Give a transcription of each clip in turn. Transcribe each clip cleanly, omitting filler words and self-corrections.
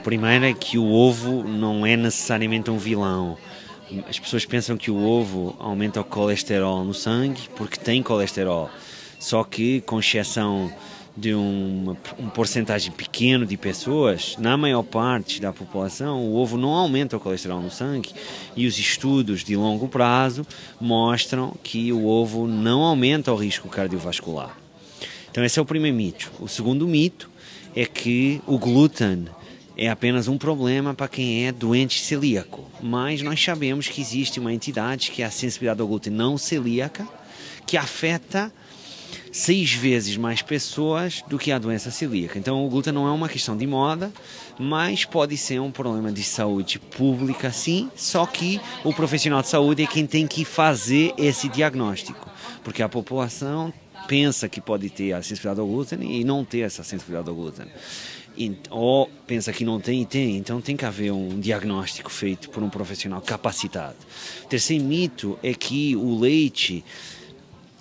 primeira é que o ovo não é necessariamente um vilão. As pessoas pensam que o ovo aumenta o colesterol no sangue porque tem colesterol. Só que, com exceção de um porcentagem pequeno de pessoas, na maior parte da população, o ovo não aumenta o colesterol no sangue, e os estudos de longo prazo mostram que o ovo não aumenta o risco cardiovascular. Então esse é o primeiro mito. O segundo mito é que o glúten é apenas um problema para quem é doente celíaco, mas nós sabemos que existe uma entidade que é a sensibilidade ao glúten não celíaca, que afeta 6 vezes mais pessoas do que a doença celíaca. Então o glúten não é uma questão de moda, mas pode ser um problema de saúde pública, sim, só que o profissional de saúde é quem tem que fazer esse diagnóstico, porque a população pensa que pode ter a sensibilidade ao glúten e não ter essa sensibilidade ao glúten. Ou pensa que não tem e tem, então tem que haver um diagnóstico feito por um profissional capacitado. O terceiro mito é que o leite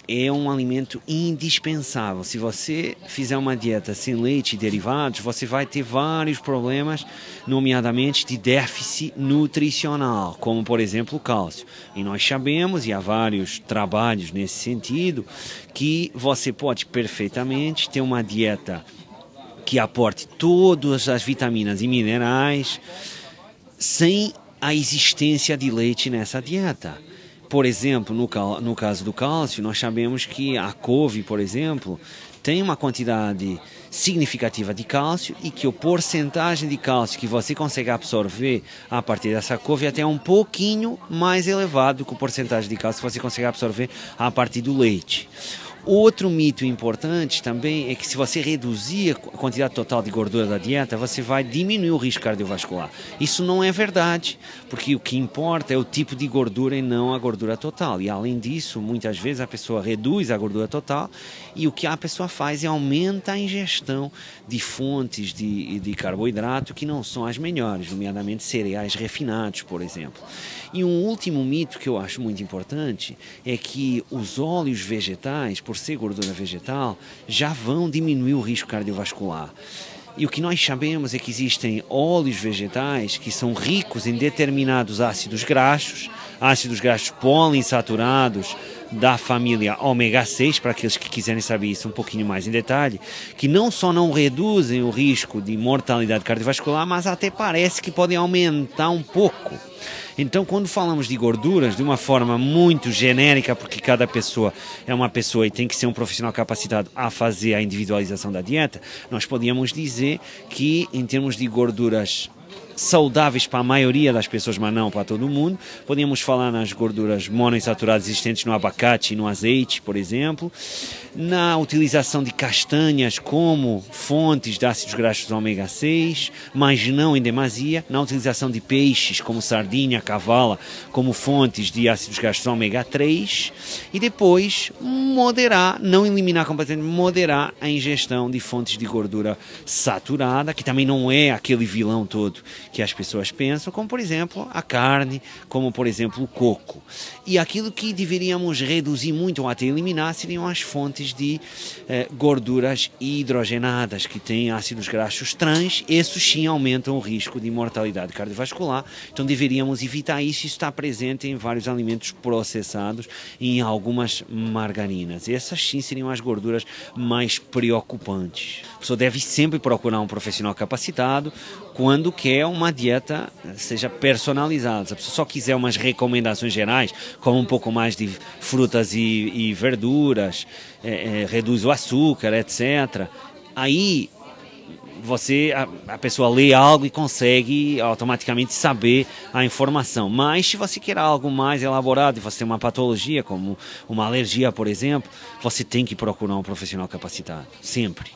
é um alimento indispensável. Se você fizer uma dieta sem leite e derivados, você vai ter vários problemas, nomeadamente de déficit nutricional, como por exemplo o cálcio. E nós sabemos, e há vários trabalhos nesse sentido, que você pode perfeitamente ter uma dieta que aporte todas as vitaminas e minerais sem a existência de leite nessa dieta. Por exemplo, no caso do cálcio, nós sabemos que a couve, por exemplo, tem uma quantidade significativa de cálcio e que a porcentagem de cálcio que você consegue absorver a partir dessa couve é até um pouquinho mais elevado que a porcentagem de cálcio que você consegue absorver a partir do leite. Outro mito importante também é que se você reduzir a quantidade total de gordura da dieta, você vai diminuir o risco cardiovascular. Isso não é verdade, porque o que importa é o tipo de gordura e não a gordura total. E além disso, muitas vezes a pessoa reduz a gordura total e o que a pessoa faz é aumenta a ingestão de fontes de carboidrato que não são as melhores, nomeadamente cereais refinados, por exemplo. E um último mito que eu acho muito importante é que os óleos vegetais, por ser gordura vegetal, já vão diminuir o risco cardiovascular. E o que nós sabemos é que existem óleos vegetais que são ricos em determinados ácidos graxos poliinsaturados da família ômega 6, para aqueles que quiserem saber isso um pouquinho mais em detalhe, que não só não reduzem o risco de mortalidade cardiovascular, mas até parece que podem aumentar um pouco. Então, quando falamos de gorduras, de uma forma muito genérica, porque cada pessoa é uma pessoa e tem que ser um profissional capacitado a fazer a individualização da dieta, nós podíamos dizer que, em termos de gorduras saudáveis para a maioria das pessoas, mas não para todo mundo, podíamos falar nas gorduras monoinsaturadas existentes no abacate e no azeite, por exemplo, na utilização de castanhas como fontes de ácidos graxos ômega 6, mas não em demasia, na utilização de peixes como sardinha, cavala, como fontes de ácidos graxos ômega 3, e depois moderar, não eliminar completamente, moderar a ingestão de fontes de gordura saturada, que também não é aquele vilão todo que as pessoas pensam, como por exemplo a carne, como por exemplo o coco. E aquilo que deveríamos reduzir muito ou até eliminar seriam as fontes de gorduras hidrogenadas, que têm ácidos graxos trans. Esses sim aumentam o risco de mortalidade cardiovascular, então deveríamos evitar isso. Isso está presente em vários alimentos processados e em algumas margarinas. Essas sim seriam as gorduras mais preocupantes. A pessoa deve sempre procurar um profissional capacitado quando quer uma dieta seja personalizada. Se a pessoa só quiser umas recomendações gerais, como um pouco mais de frutas e verduras, reduz o açúcar, etc., aí a pessoa lê algo e consegue automaticamente saber a informação. Mas se você quer algo mais elaborado e você tem uma patologia, como uma alergia, por exemplo, você tem que procurar um profissional capacitado, sempre.